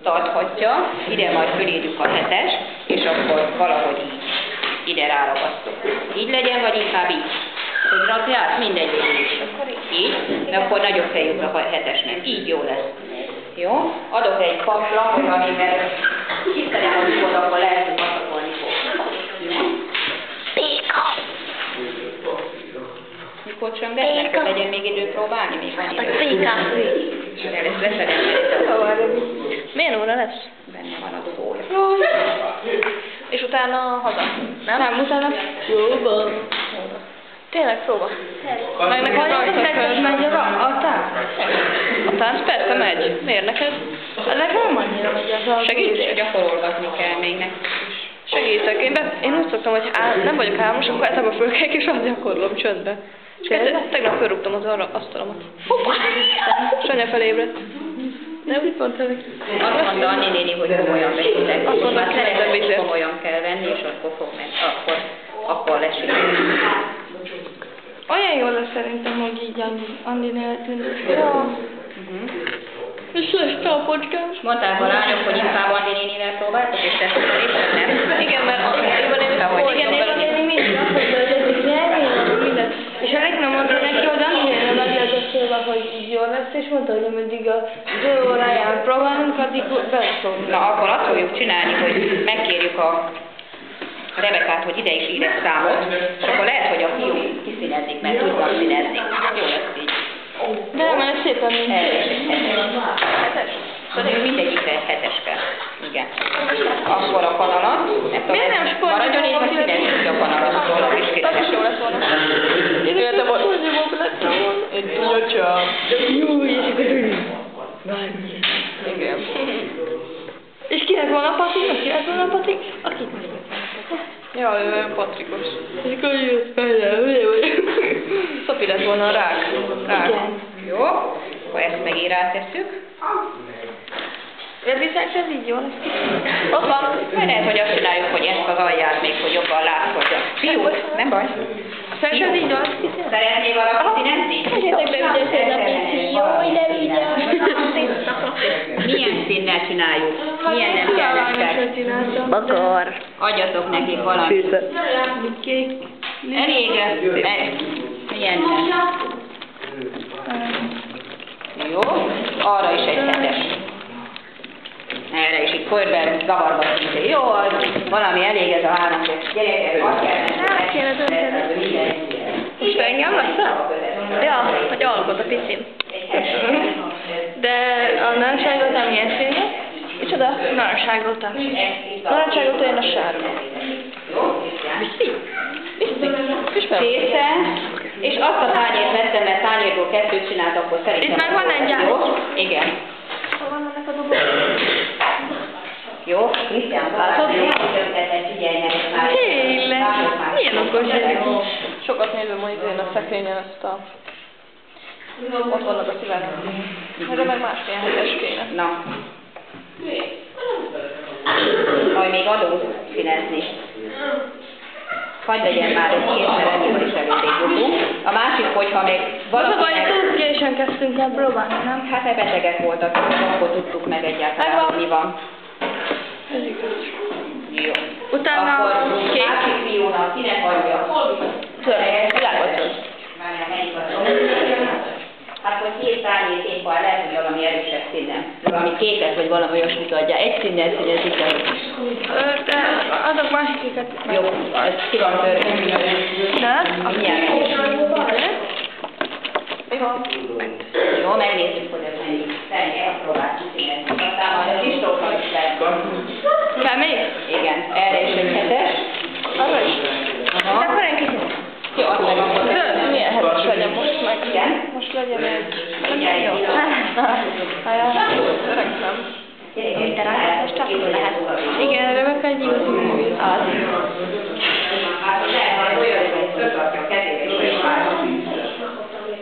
tarthatja, ide majd fölírjuk a 7-es, és akkor valahogy így ide ráragasztok. Így legyen, vagy inkább így. Hogy rakját, mindegy is. Így, de akkor nagyobb fejük a 7-esnek. Így jó lesz. Jó? Adok egy paplapot, amivel kiszerem a lyukot, akkor lehet, hogy pasakolni fog. Béka! Mikor csöngetnek, hogy legyen még idő próbálni? Még van idő. Béka! Ezt leszedem, mert milyen óra lesz? benne van az óra. És utána haza? Nem, utána próba. Tényleg próba? Meg neked rajta megy a tánc? A tánc persze megy. Miért neked? Ennek nem annyira megy az a Segíts, gyakorolgatni kell még nekik is. Segítek. Én úgy szoktam, hogy nem vagyok álmos, akkor általában fölkelek és azt gyakorlom csöndbe. És tegnap fölrúgtam az asztalomat. Hoppá! És anya felébredt. De úgy mondta neki. Azt mondta Anni néni, hogy komolyan veszitek. Azt mondta, már szerintem szeretem, vizet. hogy komolyan kell venni, és akkor fog menni. Akkor lesik. olyan jó lesz szerintem, hogy így Andinél tűnik. Ja. És lesz a podcast. Mondták a lányok, hogy inkább Anni nénivel próbáltok, és te nem? Igen, mert Éva néni Igen, Éva néni mindig azt mondta, hogy ezek nyelni, minden. És Alek nem mondta neki, hogy Andinél nagyjából szólva, hogy így jól lesz, és mondta, hogy mindig az ő óráján próbálunk, addig beleszólunk. Na, akkor azt fogjuk csinálni, hogy megkérjük a Rebekát, hogy ide is ír egy számot, és akkor lehet, hogy a fiúk kiszínezik, mert tudnak színezni. Jó lesz így. De nem, ez szépen nincs. Hetes? Szóval mindegyikre egy 7-es kell. Igen. Akkor a kanalat. Miért nem sportoljuk? Maradjon így, vagy színezzük a kanalat. Az is jó lett volna. Én volt. Egy tunyocsa. Jó, és akkor Igen. és kinek van a patik? Kinek van a patik? Akit meg. Ja, ő olyan patrikos. És akkor jött fejle, Szopi lett volna a rák. igen. Jó. Akkor ezt meg így rátesszük. Elviszek, ez így jó lesz. Ott van. Lehet, hogy azt csináljuk, hogy ezt az alját még, hogy jobban látszódjon. Fiúk, nem baj. Szerintem ez így jó lesz. Szeretnél valaki színezni? Egyetek be, ugye szépen. Jó, ide vigye. Milyen színnel csináljuk? Milyen nem kell nektek? Bakar. Adjatok nekik valamit. Kék. Elég. Milyen nem? Jó. Arra is egy 7-es. Erre is így körben zavarba szinte. Jó, az valami elég ez a 3 gyerekek. Azt Hát kéne dönteni. Most engem leszel? Ja, hogy alkot a picim. De a narancsárgot nem ilyen színű. Micsoda? Narancsárgot. Narancsárgot olyan a sárga. Viszi? Ismerem. Szépen. És azt a tányért vettem, mert tányérból 2 csinált, akkor szerintem... Itt meg van egy jó. Igen. Hol van ennek a dobok? Jó, Krisztián, látod? Tényleg? Milyen okos ez? Sokat nézem majd én a szekrényen ezt a... Ott vannak a szívek. Erre meg másmilyen helyes kéne. Na. Majd még adunk színezni. Hadd legyen már egy kétszer ennyi is elég jó. A másik, hogyha még Valahogy túl későn kezdtünk el próbálni, nem? Hát mert betegek voltak, akkor tudtuk meg egyáltalán, hogy mi van. Ez igaz. Jó. Utána akkor kék. másik fiúnak kinek adja? Zöld. Várjál, melyik az? Hát, hogy 2 tányérkékkal lehet, hogy valami erősebb színen. Valami kéket, vagy valami olyasmit adja. Egy színnel színezik el. De adok másikat. Jó, az ki van törve. De? Milyen? Jó. Jó, megnézzük, hogy ez mennyi. Szerintem próbáljuk színezni. Aztán majd a kistókkal is lehet. Kell még? Igen, erre is egy 7-es. Arra is. Aha. De akkor egy kicsit. Jó, azt meg akkor. Zöld. Milyen hetes legyen most meg? Igen? Most legyen egy. Igen, jó. Öregszem. Minden a hetes csak itt lehet. Igen, Rebeka egy igazi művész. Az.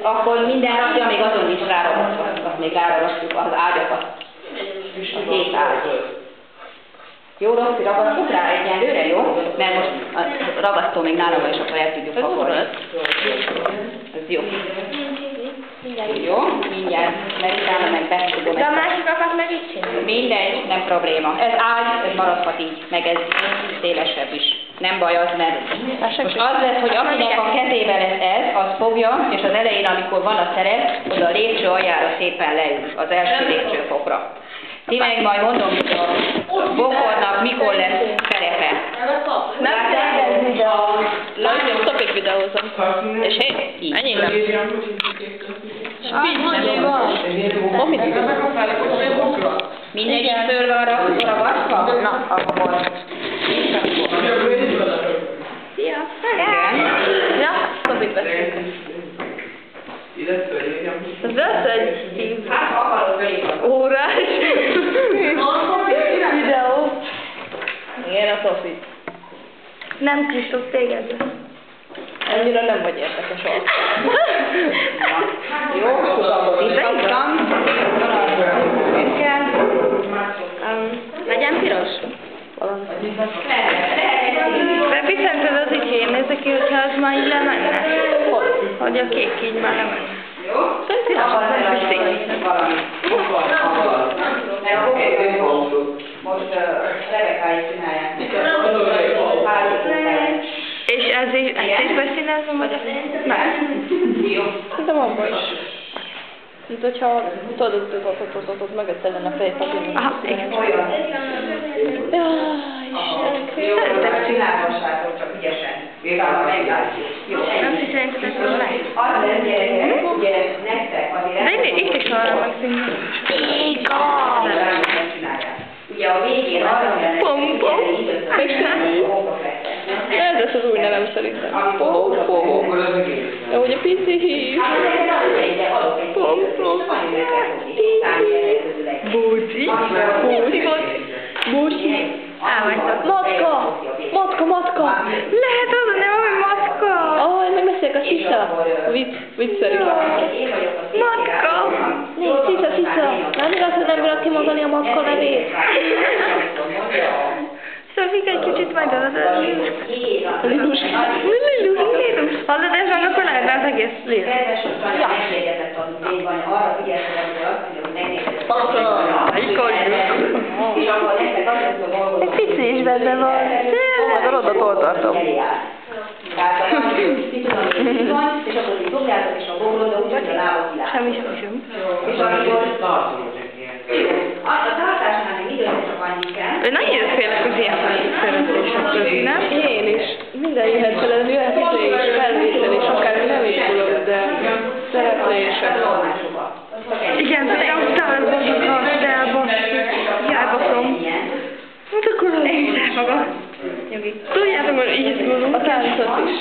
Akkor minden rakja, még azon is ráragasztva, azt még ráragasztjuk az ágyakat. A 2 ágy. Jó, Rosszi, ragasztok rá egyenlőre, jó? Mert most a ragasztó még nálam van, és akkor el tudjuk pakolni. Ez jó. Jó, mindjárt, mert utána meg betudom. De a másikakat meg így csinálni? Mindegy, nem probléma. Ez ágy, ez maradhat így, meg ez szélesebb is. Nem baj az, mert most az lesz, hogy akinek a kezében lesz ez, az fogja, és az elején, amikor van a szerep, oda a lépcső aljára szépen leül, az első lépcsőfokra. Ti meg majd mondom, hogy a bokornak mikor lesz szerepe. Nem tervezni, de a... Látjam, stopig videózom. És hé, ennyi nem. Van mit? Mindenki föl van ragasztva? Na, akkor. Szia! Igen. Ja, stopig veszünk. Az összes Hát akarod fölé. órás videó. Igen, a Sophie. Nem Kristóf, téged. Annyira nem vagy érdekes az. Jó, visszaktam. Legyen piros? Viszont az így én nézek ki, hogyha az már így lemenne. Hogy a kék így már lemenne. Jó? Szerintem nem szép. Most Rebekáig csinálják. És ez így, ezt is beszínezem, vagy ezt? Nem. Jó. Szerintem abban is. Mint hogyha tudod, megötteljen a fejfazon. Aha, igen. Olyan. Jó, Szeretek csinálhassátok, csak ügyesen. Utána meglátjuk. Jó. Nem hiszem, hogy ez jól lesz. Az lesz, gyerekek, ugye nektek azért... De itt is arra megszínű. Ugye a végén arra Ez lesz az új nevem szerintem. Pom-pom. De ugye pici hív. Pom-pom. Búcsi. Búcsi. Elvágytak. Matka. Lehet adni valami matka. Meg beszélek a Sisa. Viccelő. Matka. Nézd, Sisa. Nem igaz, hogy nem bírod kimondani a matka nevét. Szófika egy kicsit megadod a Lilus. Hallod, ez van, akkor lehet az egész Lilus. Egy pici is benne van. Akkor oda toltartom. Semmi. És akkor a tartásnál még időben csak annyi kell. Ő nagyon félek az ilyen szeretések, nem? Én is. Minden jöhet fel, jöhet is, felvételés, akár nem is tudok, de szereplések. Igen, például tárgyban akart elbasszik. Elbaszom. Hát akkor egyszer maga. Jogi. Tudjátok, hogy így izgulunk. A táncot is.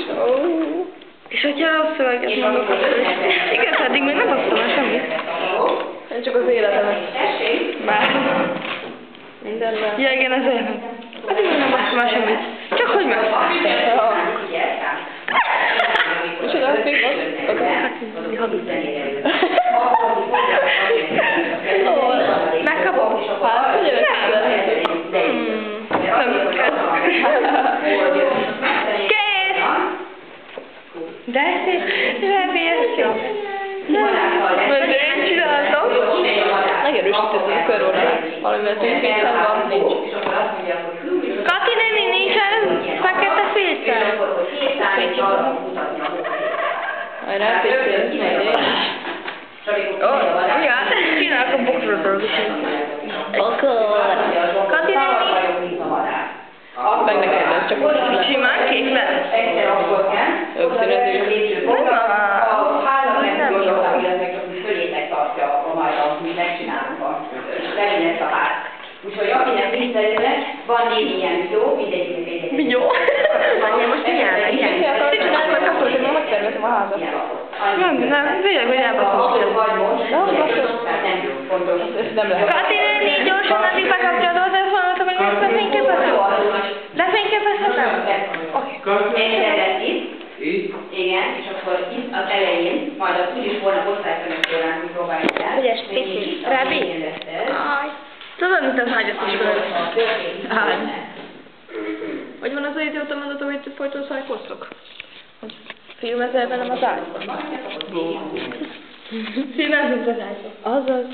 És hogyha rossz szöveget mondok, akkor is. Igen, pedig még nem basztam el semmit. Én csak az életemet. Bár. Mindenben. Ja, igen, ez olyan. Pedig még nem basztam el semmit. Csak hogy meg. És oda hát még Megkapom? Hát, hogy jövök Kész! De szép, szép. Mert én csináltam. Megerősítettem a körvonalát. Valamivel tűzvétel van, nincs. Kati néni, nincsen fekete filter? Hajrá, picit, Ja, csinálok a bokról dolgot. Kati néni? meg neked lesz, csak most nem. Simán kék lesz. Ők színezők. A házat nem jó, illetve csak úgy fölétek tartja a majd, amit megcsinálunk a legyen a ház. Úgyhogy akinek visszajönnek, van 4 ilyen videó, mindegyiknek egy. Vigyó. Mondja, most csinálnak ilyen. Csinálom, mert akkor, hogy megtervezem a házat. Nem, tényleg, hogy elbaszom. Vagy most, nem fontos. Ezt nem lehet. Kati néni, gyorsan addig bekapcsolod a telefonotot, hogy ezt lefényképezem? Lefényképezhetem? Oké. Egyszer lesz itt. Igen, és akkor itt az elején, majd az úgyis volna osztályfőnök során, hogy próbáljuk el. Ügyes pici. Rábi? Aj. Tudod, mint az ágyat is Ágy. Hogy van az a időautomatot, amit folyton szájkoztok? Filmezel velem az ágyban? Színezünk az ágyba. Azaz.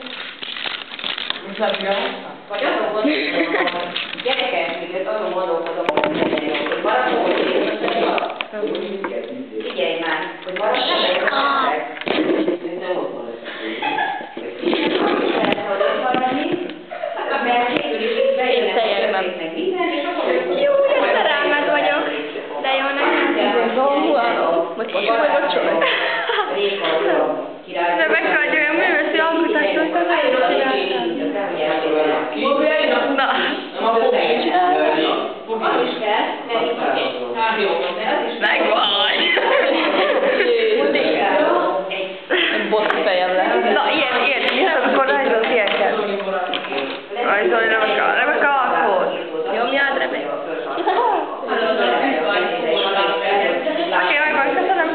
Vagy azon gondolkodom, gyerekek, azon gondolkodom, hogy maradok, figyelj már, hogy maradok, Jó, én szerelmed vagyok. De jó nekem. Vagy kocsi, vagy vacsolat. De meg vagy olyan művészi alkotást, aztán nagyon csináltam. Na. Megvaj! Bot fejem lehet. Na, ilyen, amikor rajzolsz ilyen kell. Rajzolni nem akar akkor. Nyomjad, remény. Oké, megvan, köszönöm.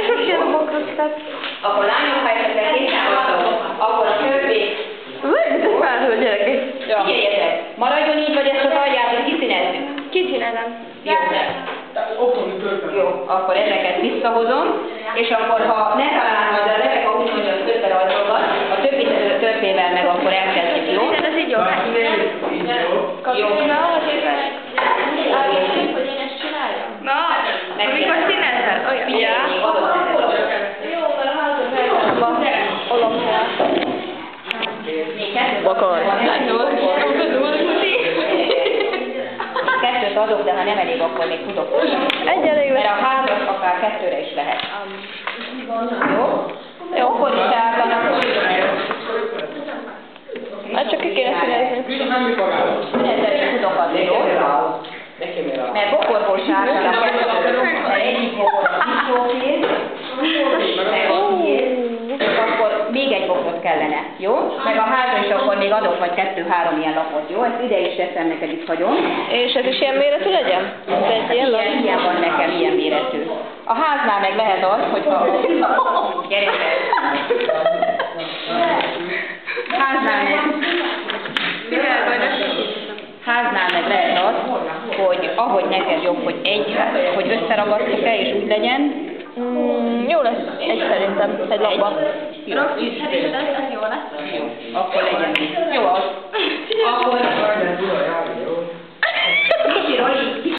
És most jön a bokrocskát. Akkor lányok, ha esetleg készállhatok, akkor a többi. Ez már a gyerekek. Figyeljetek, maradjon így, vagy ezt az alját, hogy kiszínezzük. Kicsinálom. Jó, jó, akkor ezeket visszahozom, és akkor ha ne találom, hogy a Rebeka úgy mondja, hogy összerajzolgat, a többit törpével meg akkor elkezdjük, jó? Igen, ez így jó. Jó. Na, hogy én ezt csináljam? Na, amikor színezed, olyan. Ja. Jó, mert a házat olamhelyet. Még kettőt Bakar. Kettőt adok, de ha nem elég, akkor még tudok. Egy elég Mert lesz. a házat akár kettőre is lehet. Jó? Jó, akkor is átlanak. Hát csak ki kéne színezni. Színezzel sem tudok adni, jó? Mert bokorból se átlanak kettőre. Mert egyik bokor a viszókész, meg a kész. Akkor még egy bokrot kellene, jó? Meg a házra is akkor még adok vagy 2-3 ilyen lapot, jó? Ezt ide is teszem, neked itt hagyom. És ez is ilyen méretű legyen? Ez egy ilyen lap? Ilyen van nekem, ilyen méretű. A háznál meg lehet az, hogyha... Gyerekek! Háznál meg lehet az, hogy ahogy neked jobb, hogy összeragasztok-e és úgy legyen. Jó lesz. Egy szerintem. Egy lapban. Jó. Jó, akkor legyen. Jó az. Akkor... Kicsi Roli,